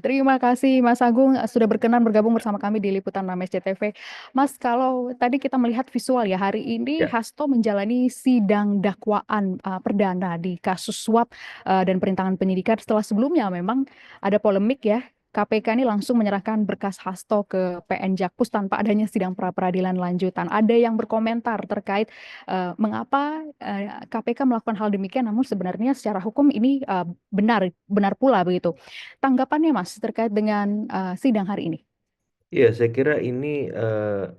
Terima kasih Mas Agung sudah berkenan bergabung bersama kami di Liputan Rames CTV. Mas, kalau tadi kita melihat visual ya, hari ini Ya, Hasto menjalani sidang dakwaan perdana di kasus suap dan perintangan penyidikan setelah sebelumnya memang ada polemik ya. KPK ini langsung menyerahkan berkas Hasto ke PN Jakpus tanpa adanya sidang pra-peradilan lanjutan. Ada yang berkomentar terkait mengapa KPK melakukan hal demikian, namun sebenarnya secara hukum ini benar benar pula begitu. Tanggapannya Mas terkait dengan sidang hari ini. iya, saya kira ini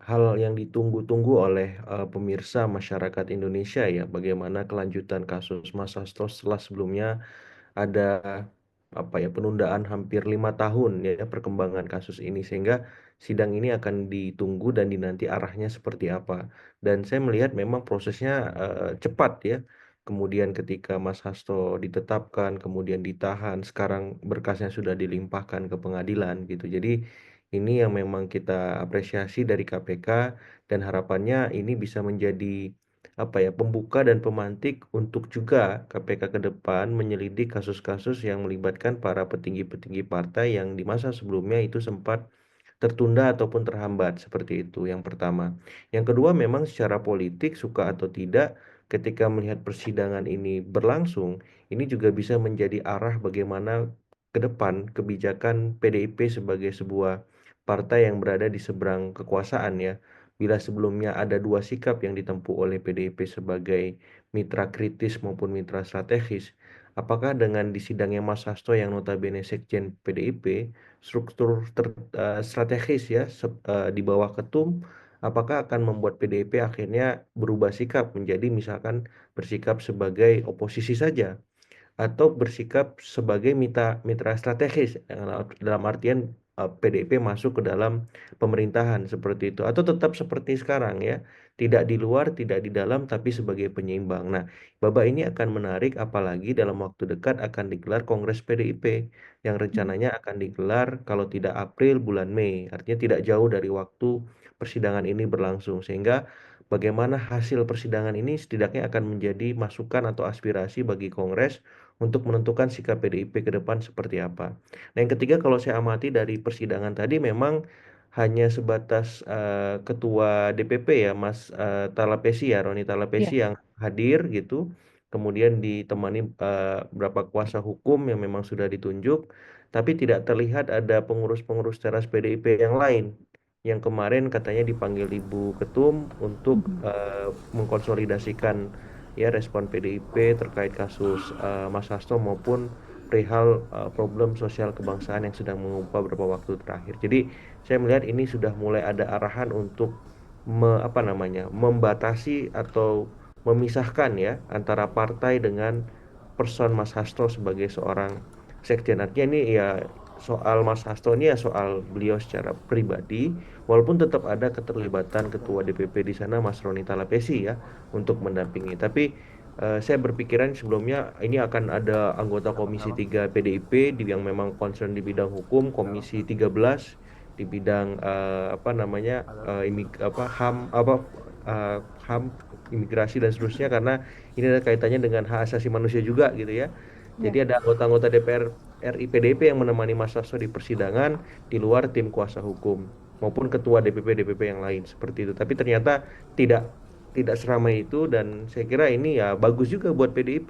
hal yang ditunggu-tunggu oleh pemirsa masyarakat Indonesia ya, bagaimana kelanjutan kasus Mas Hasto setelah sebelumnya ada apa ya penundaan hampir 5 tahun ya perkembangan kasus ini sehingga sidang ini akan ditunggu dan dinanti arahnya seperti apa. Dan saya melihat memang prosesnya cepat ya. Kemudian ketika Mas Hasto ditetapkan, kemudian ditahan, sekarang berkasnya sudah dilimpahkan ke pengadilan gitu. Jadi ini yang memang kita apresiasi dari KPK dan harapannya ini bisa menjadi apa ya pembuka dan pemantik untuk juga KPK ke depan menyelidik kasus-kasus yang melibatkan para petinggi-petinggi partai yang di masa sebelumnya itu sempat tertunda ataupun terhambat seperti itu yang pertama. Yang kedua memang secara politik suka atau tidak ketika melihat persidangan ini berlangsung ini juga bisa menjadi arah bagaimana ke depan kebijakan PDIP sebagai sebuah partai yang berada di seberang kekuasaan ya. Bila sebelumnya ada dua sikap yang ditempuh oleh PDIP sebagai mitra kritis maupun mitra strategis, apakah dengan disidangnya Mas Hasto yang notabene sekjen PDIP, struktur strategis ya di bawah ketum, apakah akan membuat PDIP akhirnya berubah sikap menjadi misalkan bersikap sebagai oposisi saja atau bersikap sebagai mitra mitra strategis dalam artian PDIP masuk ke dalam pemerintahan seperti itu atau tetap seperti sekarang ya tidak di luar tidak di dalam tapi sebagai penyeimbang. Nah, babak ini akan menarik apalagi dalam waktu dekat akan digelar Kongres PDIP yang Hmm. rencananya akan digelar kalau tidak April bulan Mei, artinya tidak jauh dari waktu persidangan ini berlangsung sehingga bagaimana hasil persidangan ini setidaknya akan menjadi masukan atau aspirasi bagi Kongres untuk menentukan sikap PDIP ke depan seperti apa. Nah, yang ketiga kalau saya amati dari persidangan tadi memang hanya sebatas Ketua DPP ya Mas Talapesi ya Roni Talapesi Ya. yang hadir gitu. Kemudian ditemani beberapa kuasa hukum yang memang sudah ditunjuk, tapi tidak terlihat ada pengurus-pengurus teras PDIP yang lain yang kemarin katanya dipanggil Ibu Ketum untuk Mhm. mengkonsolidasikan ya respon PDIP terkait kasus Mas Hasto maupun perihal problem sosial kebangsaan yang sedang mengumpat beberapa waktu terakhir. Jadi saya melihat ini sudah mulai ada arahan untuk apa namanya membatasi atau memisahkan ya antara partai dengan person Mas Hasto sebagai seorang sekjen. Artinya ini ya soal Mas Hasto ini ya soal beliau secara pribadi, walaupun tetap ada keterlibatan Ketua DPP di sana Mas Roni Talapesi ya untuk mendampingi. Tapi saya berpikiran sebelumnya ini akan ada anggota Komisi 3 PDIP yang memang concern di bidang hukum, Komisi 13 di bidang apa namanya apa HAM apa eh, HAM imigrasi dan seterusnya karena ini ada kaitannya dengan hak asasi manusia juga gitu ya. Jadi Ya. ada anggota-anggota DPR RI PDIP yang menemani Mas Hasto di persidangan di luar tim kuasa hukum maupun ketua DPP-DPP yang lain seperti itu. Tapi ternyata tidak tidak seramai itu dan saya kira ini ya bagus juga buat PDIP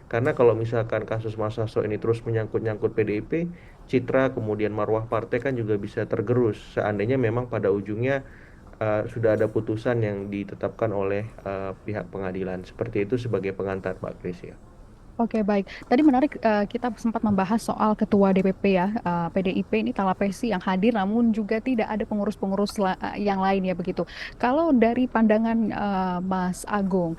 karena kalau misalkan kasus Mas Hasto ini terus menyangkut-nyangkut PDIP, citra kemudian marwah partai kan juga bisa tergerus seandainya memang pada ujungnya sudah ada putusan yang ditetapkan oleh pihak pengadilan. Seperti itu sebagai pengantar Pak Kris ya. Oke, baik. Tadi menarik kita sempat membahas soal Ketua DPP ya, PDIP ini Talapesi yang hadir, namun juga tidak ada pengurus-pengurus yang lain ya begitu. Kalau dari pandangan Mas Agung,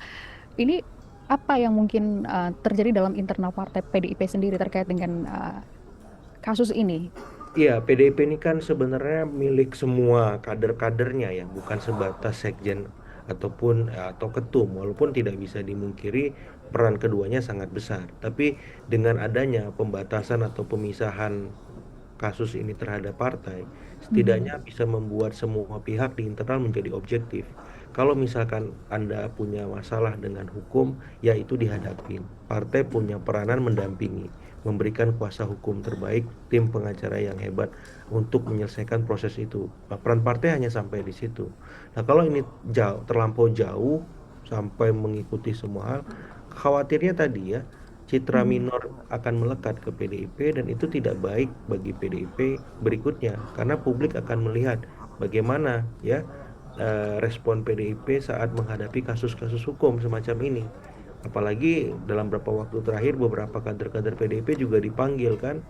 ini apa yang mungkin terjadi dalam internal partai PDIP sendiri terkait dengan kasus ini? Iya, PDIP ini kan sebenarnya milik semua kader-kadernya ya, bukan sebatas sekjen ataupun atau ketum, walaupun tidak bisa dimungkiri peran keduanya sangat besar. Tapi dengan adanya pembatasan atau pemisahan kasus ini terhadap partai, setidaknya Mhm. bisa membuat semua pihak di internal menjadi objektif. Kalau misalkan Anda punya masalah dengan hukum, ya itu dihadapin. Partai punya peranan mendampingi. memberikan kuasa hukum terbaik, tim pengacara yang hebat untuk menyelesaikan proses itu. Nah, peran partai hanya sampai di situ. Nah, kalau ini jauh, terlampau jauh sampai mengikuti semua hal, khawatirnya tadi ya, citra Mhm. minor akan melekat ke PDIP dan itu tidak baik bagi PDIP berikutnya karena publik akan melihat bagaimana ya respon PDIP saat menghadapi kasus-kasus hukum semacam ini. Apalagi dalam beberapa waktu terakhir beberapa kader-kader PDIP juga dipanggil kan.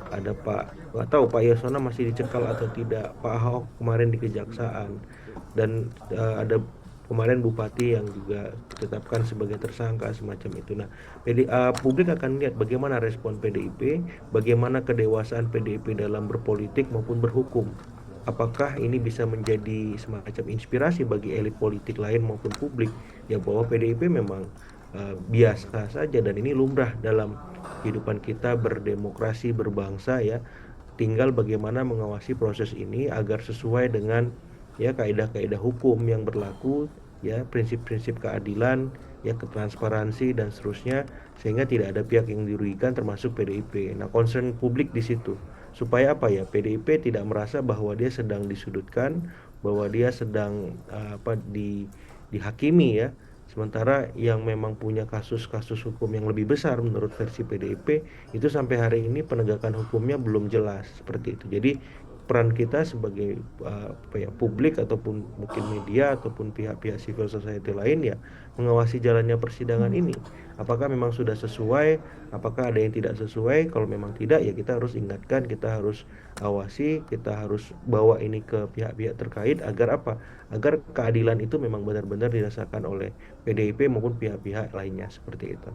Ada Pak, nggak tahu Pak Yasona masih dicekal atau tidak. Pak Ahok kemarin di Kejaksaan dan ada kemarin Bupati yang juga ditetapkan sebagai tersangka semacam itu. Nah, publik akan lihat bagaimana respon PDIP, bagaimana kedewasaan PDIP dalam berpolitik maupun berhukum. Apakah ini bisa menjadi semacam inspirasi bagi elit politik lain maupun publik ya bahwa PDIP memang biasa saja dan ini lumrah dalam kehidupan kita berdemokrasi berbangsa ya. Tinggal bagaimana mengawasi proses ini agar sesuai dengan ya kaidah-kaidah hukum yang berlaku, ya prinsip-prinsip keadilan, ya ketransparansi dan seterusnya sehingga tidak ada pihak yang dirugikan termasuk PDIP. Nah, concern publik di situ. Supaya apa ya? PDIP tidak merasa bahwa dia sedang disudutkan, bahwa dia sedang dihakimi ya. Sementara yang memang punya kasus-kasus hukum yang lebih besar menurut versi PDIP itu sampai hari ini penegakan hukumnya belum jelas seperti itu. Jadi peran kita sebagai apa ya, publik ataupun mungkin media ataupun pihak-pihak civil society lain ya mengawasi jalannya persidangan ini. Apakah memang sudah sesuai? Apakah ada yang tidak sesuai? Kalau memang tidak ya kita harus ingatkan, kita harus awasi, kita harus bawa ini ke pihak-pihak terkait agar apa? Agar keadilan itu memang benar-benar dirasakan oleh PDIP maupun pihak-pihak lainnya seperti itu.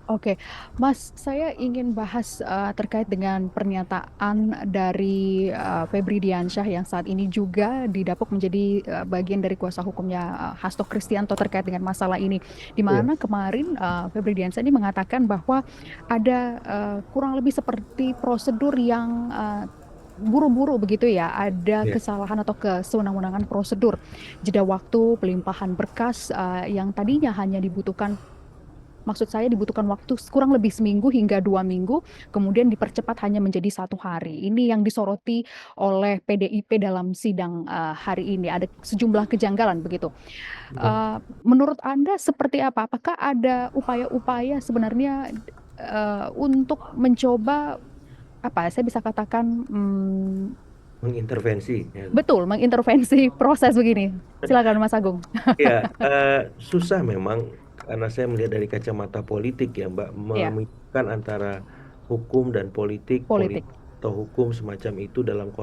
Oke, Mas, saya ingin bahas terkait dengan pernyataan dari Febri Diansyah yang saat ini juga didapuk menjadi bagian dari kuasa hukumnya Hasto Kristianto terkait dengan masalah ini. Di Iya, mana kemarin Febri Diansyah ini mengatakan bahwa ada kurang lebih seperti prosedur yang buru-buru begitu ya, ada iya, kesalahan atau kesewenang-wenangan prosedur, jeda waktu, pelimpahan berkas yang tadinya hanya dibutuhkan. Maksud saya dibutuhkan waktu kurang lebih seminggu hingga 2 minggu, kemudian dipercepat hanya menjadi 1 hari. Ini yang disoroti oleh PDIP dalam sidang hari ini. Ada sejumlah kejanggalan begitu. betul. Menurut Anda seperti apa? Apakah ada upaya-upaya sebenarnya untuk mencoba apa? Saya bisa katakan Mengintervensi ya. betul mengintervensi proses begini. Silakan Mas Agung. Ya, susah memang karena saya melihat dari kacamata politik ya, Mbak, Ya, memisahkan antara hukum dan politik, politik. politik atau hukum semacam itu dalam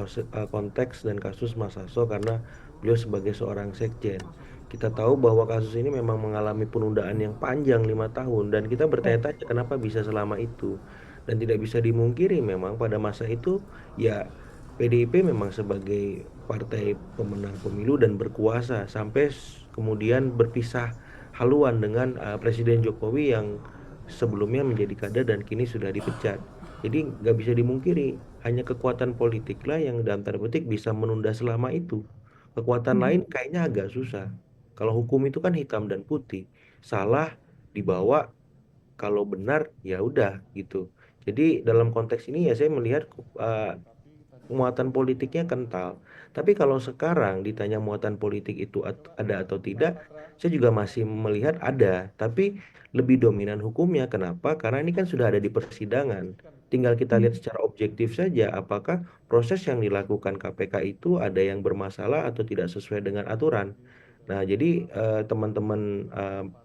konteks dan kasus Mas Hasto karena beliau sebagai seorang sekjen. Kita tahu bahwa kasus ini memang mengalami penundaan yang panjang 5 tahun dan kita Ya. bertanya-tanya kenapa bisa selama itu. Dan tidak bisa dimungkiri memang pada masa itu ya PDIP memang sebagai partai pemenang pemilu dan berkuasa sampai kemudian berpisah haluan dengan Presiden Jokowi yang sebelumnya menjadi kader dan kini sudah dipecat. Jadi nggak bisa dimungkiri, hanya kekuatan politik lah yang dalam tanda petik bisa menunda selama itu. Kekuatan lain Mhm. kayaknya agak susah. Kalau hukum itu kan hitam dan putih, salah dibawa, kalau benar ya udah gitu. Jadi dalam konteks ini ya saya melihat uh, muatan politiknya kental. Tapi kalau sekarang ditanya muatan politik itu ada atau tidak, saya juga masih melihat ada. Tapi lebih dominan hukumnya. Kenapa? Karena ini kan sudah ada di persidangan. Tinggal kita lihat Mhm. secara objektif saja apakah proses yang dilakukan KPK itu ada yang bermasalah atau tidak sesuai dengan aturan. Nah, jadi teman-teman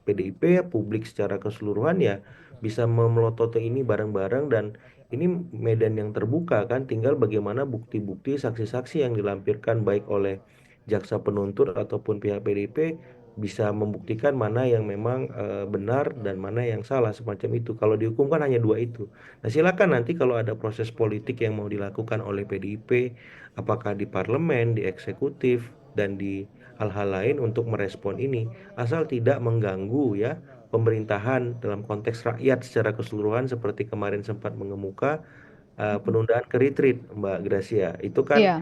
PDIP, publik secara keseluruhan ya bisa memelototi ini bareng-bareng dan ini medan yang terbuka kan, tinggal bagaimana bukti-bukti saksi-saksi yang dilampirkan baik oleh jaksa penuntut ataupun pihak PDIP bisa membuktikan mana yang memang benar dan mana yang salah semacam itu. Kalau dihukum kan hanya dua itu. Nah, silakan nanti kalau ada proses politik yang mau dilakukan oleh PDIP, apakah di parlemen, di eksekutif, dan di hal-hal lain untuk merespon ini, asal tidak mengganggu ya pemerintahan dalam konteks rakyat secara keseluruhan seperti kemarin sempat mengemuka Mhm. penundaan ke retreat Mbak Gracia itu kan Iya.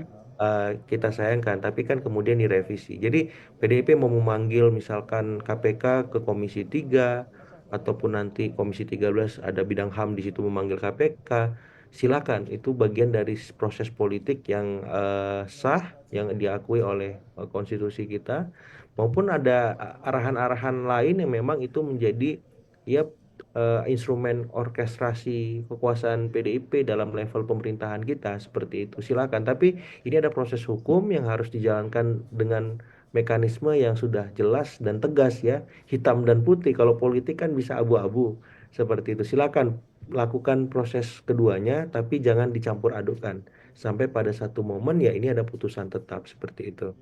kita sayangkan tapi kan kemudian direvisi. Jadi PDIP mau memanggil misalkan KPK ke Komisi 3 ataupun nanti Komisi 13 ada bidang HAM di situ memanggil KPK, silakan. Itu bagian dari proses politik yang sah, yang diakui oleh konstitusi kita, maupun ada arahan-arahan lain yang memang itu menjadi ya instrumen orkestrasi kekuasaan PDIP dalam level pemerintahan kita seperti itu. Silakan. Tapi ini ada proses hukum yang harus dijalankan dengan mekanisme yang sudah jelas dan tegas ya, hitam dan putih. Kalau politik kan bisa abu-abu seperti itu. Silakan lakukan proses keduanya, tapi jangan dicampur adukan. Sampai pada satu momen ya ini ada putusan tetap seperti itu.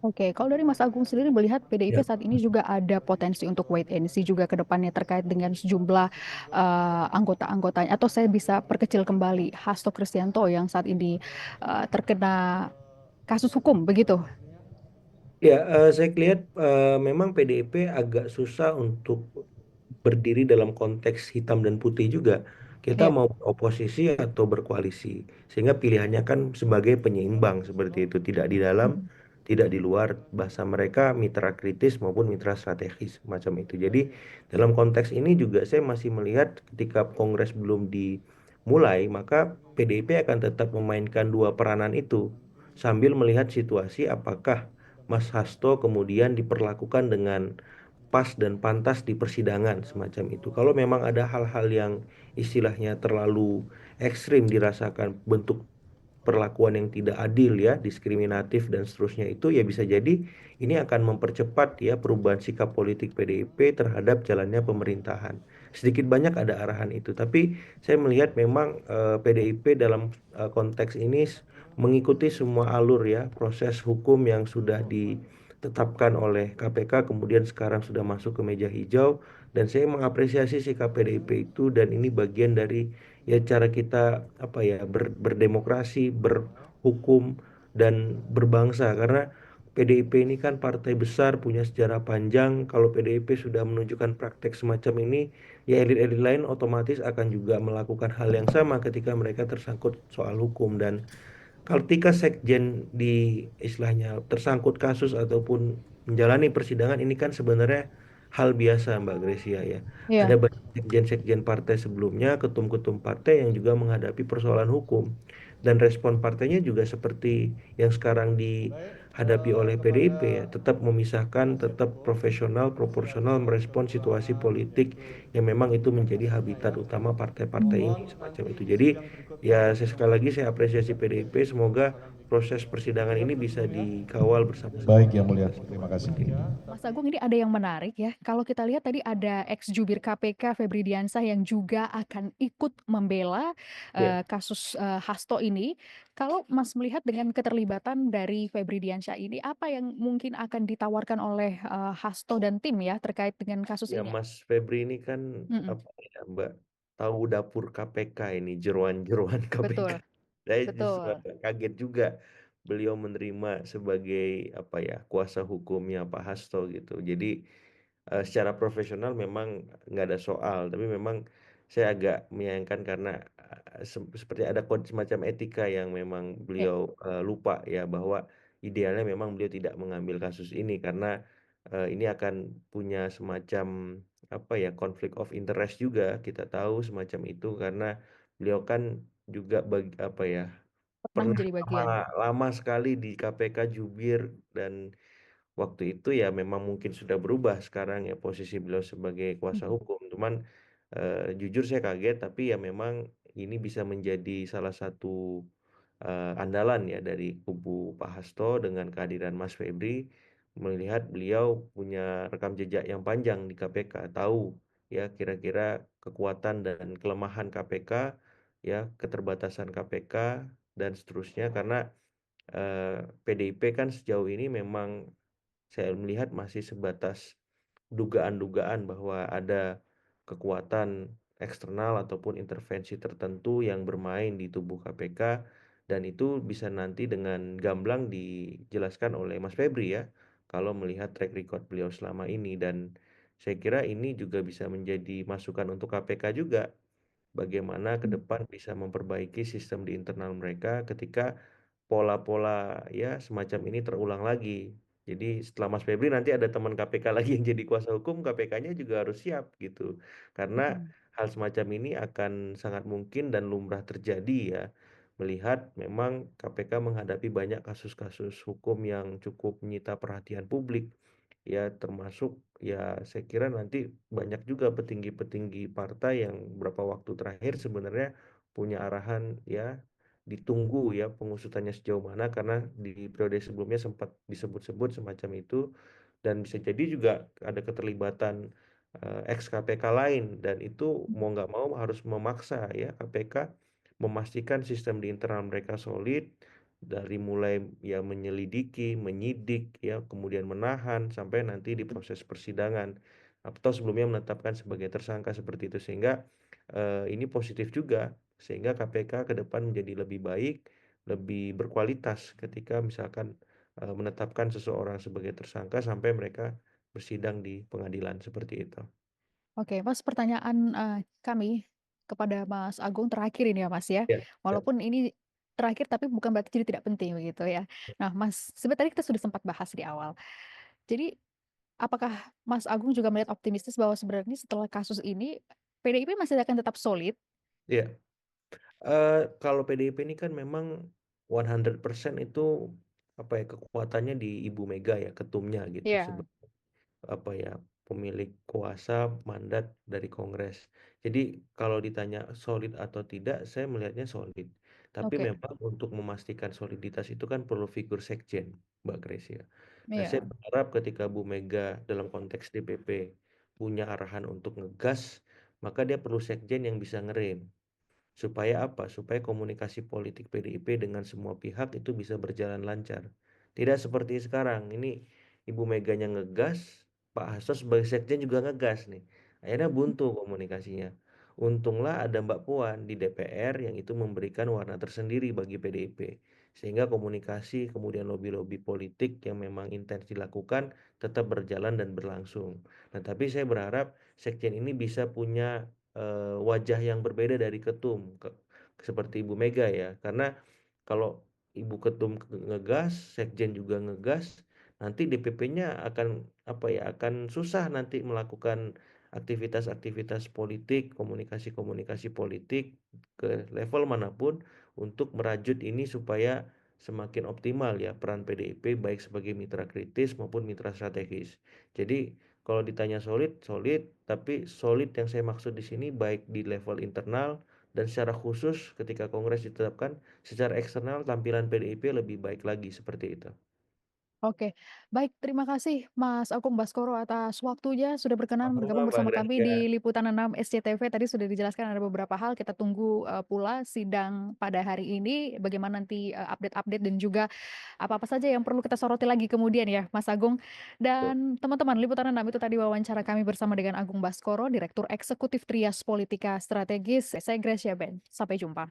Oke, kalau dari Mas Agung sendiri melihat PDIP Ya. saat ini juga ada potensi untuk wait and see juga ke depannya terkait dengan sejumlah anggota-anggotanya. Atau saya bisa perkecil kembali Hasto Kristianto yang saat ini terkena kasus hukum begitu. Ya, saya lihat memang PDIP agak susah untuk berdiri dalam konteks hitam dan putih juga. Kita Iya. mau oposisi atau berkoalisi, sehingga pilihannya kan sebagai penyeimbang seperti itu, tidak di dalam, Mm-mm. tidak di luar. Bahasa mereka mitra kritis maupun mitra strategis macam itu. Jadi dalam konteks ini juga saya masih melihat ketika Kongres belum dimulai, maka PDIP akan tetap memainkan dua peranan itu sambil melihat situasi apakah Mas Hasto kemudian diperlakukan dengan pas dan pantas di persidangan semacam itu. Kalau memang ada hal-hal yang istilahnya terlalu ekstrim dirasakan bentuk perlakuan yang tidak adil ya, diskriminatif dan seterusnya itu ya bisa jadi ini akan mempercepat ya perubahan sikap politik PDIP terhadap jalannya pemerintahan. Sedikit banyak ada arahan itu, tapi saya melihat memang PDIP dalam konteks ini mengikuti semua alur ya, proses hukum yang sudah ditetapkan oleh KPK kemudian sekarang sudah masuk ke meja hijau dan saya mengapresiasi sikap PDIP itu dan ini bagian dari ya cara kita apa ya berdemokrasi, berhukum dan berbangsa karena PDIP ini kan partai besar punya sejarah panjang. Kalau PDIP sudah menunjukkan praktek semacam ini, ya elit-elit lain otomatis akan juga melakukan hal yang sama ketika mereka tersangkut soal hukum dan ketika sekjen di istilahnya tersangkut kasus ataupun menjalani persidangan ini kan sebenarnya hal biasa Mbak Gresia ya. Ada Iya. banyak sekjen-sekjen partai sebelumnya, ketum-ketum partai yang juga menghadapi persoalan hukum. Dan respon partainya juga seperti yang sekarang dihadapi oleh PDIP ya, tetap memisahkan, tetap profesional, proporsional merespon situasi politik yang memang itu menjadi habitat utama partai-partai ini semacam itu. Jadi ya saya sekali lagi saya apresiasi PDIP. Semoga proses persidangan ini bisa dikawal bersama-sama Baik, oleh Yang Mulia. kita semua Terima kasih. seperti itu. Mas Agung, ini ada yang menarik ya. Kalau kita lihat tadi ada ex jubir KPK Febri Diansah yang juga akan ikut membela Ya, kasus Hasto ini. Kalau Mas melihat dengan keterlibatan dari Febri Diansah ini, apa yang mungkin akan ditawarkan oleh Hasto dan tim ya terkait dengan kasus ya ini? Mas Febri ini kan Mm-mm. apa ya Mbak tahu dapur KPK ini jeroan-jeroan KPK. Betul, Saya justru betul. agak kaget juga beliau menerima sebagai apa ya kuasa hukumnya Pak Hasto gitu. Jadi secara profesional memang nggak ada soal, tapi memang saya agak menyayangkan karena seperti ada semacam etika yang memang Ya. beliau lupa ya bahwa idealnya memang beliau tidak mengambil kasus ini karena ini akan punya semacam apa ya konflik of interest juga kita tahu semacam itu karena beliau kan juga apa ya Pernah pernah menjadi lama, bagian. lama sekali di KPK jubir dan waktu itu ya memang mungkin sudah berubah sekarang ya posisi beliau sebagai kuasa Mhm. hukum. Cuman jujur saya kaget tapi ya memang ini bisa menjadi salah satu andalan ya dari kubu Pak Hasto dengan kehadiran Mas Febri melihat beliau punya rekam jejak yang panjang di KPK, tahu ya kira-kira kekuatan dan kelemahan KPK ya keterbatasan KPK dan seterusnya karena PDIP kan sejauh ini memang saya melihat masih sebatas dugaan-dugaan bahwa ada kekuatan eksternal ataupun intervensi tertentu yang bermain di tubuh KPK dan itu bisa nanti dengan gamblang dijelaskan oleh Mas Febri ya kalau melihat track record beliau selama ini dan saya kira ini juga bisa menjadi masukan untuk KPK juga bagaimana ke depan bisa memperbaiki sistem di internal mereka ketika pola-pola ya semacam ini terulang lagi. Jadi setelah Mas Febri nanti ada teman KPK lagi yang jadi kuasa hukum, KPK-nya juga harus siap gitu. Karena Mm-mm. hal semacam ini akan sangat mungkin dan lumrah terjadi ya, melihat memang KPK menghadapi banyak kasus-kasus hukum yang cukup menyita perhatian publik. Ya termasuk ya saya kira nanti banyak juga petinggi-petinggi partai yang beberapa waktu terakhir sebenarnya punya arahan ya ditunggu ya pengusutannya sejauh mana karena di periode sebelumnya sempat disebut-sebut semacam itu dan bisa jadi juga ada keterlibatan ex KPK lain dan itu mau nggak mau harus memaksa ya KPK memastikan sistem di internal mereka solid dari mulai ya menyelidiki, menyidik ya kemudian menahan sampai nanti di proses persidangan atau sebelumnya menetapkan sebagai tersangka seperti itu sehingga ini positif juga sehingga KPK ke depan menjadi lebih baik, lebih berkualitas ketika misalkan menetapkan seseorang sebagai tersangka sampai mereka bersidang di pengadilan seperti itu. Oke, Mas, pertanyaan kami kepada Mas Agung terakhir ini ya, Mas ya. Ya, ya, Walaupun ini terakhir, tapi bukan berarti jadi tidak penting begitu ya. Nah, Mas, sebenarnya tadi kita sudah sempat bahas di awal. Jadi, apakah Mas Agung juga melihat optimistis bahwa sebenarnya setelah kasus ini PDIP masih akan tetap solid? ya. Kalau PDIP ini kan memang 100% itu apa ya kekuatannya di Ibu Mega ya ketumnya gitu Iya, apa ya pemilik kuasa mandat dari Kongres. Jadi kalau ditanya solid atau tidak, saya melihatnya solid. Tapi oke. memang untuk memastikan soliditas itu kan perlu figur sekjen, Mbak Grace ya. Nah, saya Iya. berharap ketika Bu Mega dalam konteks DPP punya arahan untuk ngegas, maka dia perlu sekjen yang bisa ngerem. Supaya apa? Supaya komunikasi politik PDIP dengan semua pihak itu bisa berjalan lancar. Tidak seperti sekarang. Ini Ibu Meganya ngegas, Pak Hasto sebagai sekjen juga ngegas nih. Akhirnya buntu komunikasinya. Untunglah ada Mbak Puan di DPR yang itu memberikan warna tersendiri bagi PDIP. Sehingga komunikasi kemudian lobby-lobby politik yang memang intens dilakukan tetap berjalan dan berlangsung. Nah, tapi saya berharap sekjen ini bisa punya wajah yang berbeda dari ketum seperti Ibu Mega ya karena kalau Ibu Ketum ngegas, Sekjen juga ngegas, nanti DPP-nya akan apa ya akan susah nanti melakukan aktivitas-aktivitas politik, komunikasi-komunikasi politik ke level manapun untuk merajut ini supaya semakin optimal ya peran PDIP baik sebagai mitra kritis maupun mitra strategis. Jadi kalau ditanya solid, solid, tapi solid yang saya maksud di sini baik di level internal dan secara khusus ketika Kongres ditetapkan, secara eksternal tampilan PDIP lebih baik lagi seperti itu. Oke, baik, terima kasih Mas Agung Baskoro atas waktunya sudah berkenan Sama-sama bergabung Mbak bersama kami Gracia. di Liputan 6 SCTV. Tadi sudah dijelaskan ada beberapa hal, kita tunggu pula sidang pada hari ini, bagaimana nanti update-update dan juga apa-apa saja yang perlu kita soroti lagi kemudian ya Mas Agung. Dan teman-teman, Liputan 6 itu tadi wawancara kami bersama dengan Agung Baskoro, Direktur Eksekutif Trias Politika Strategis. Saya Gracia Ben, sampai jumpa.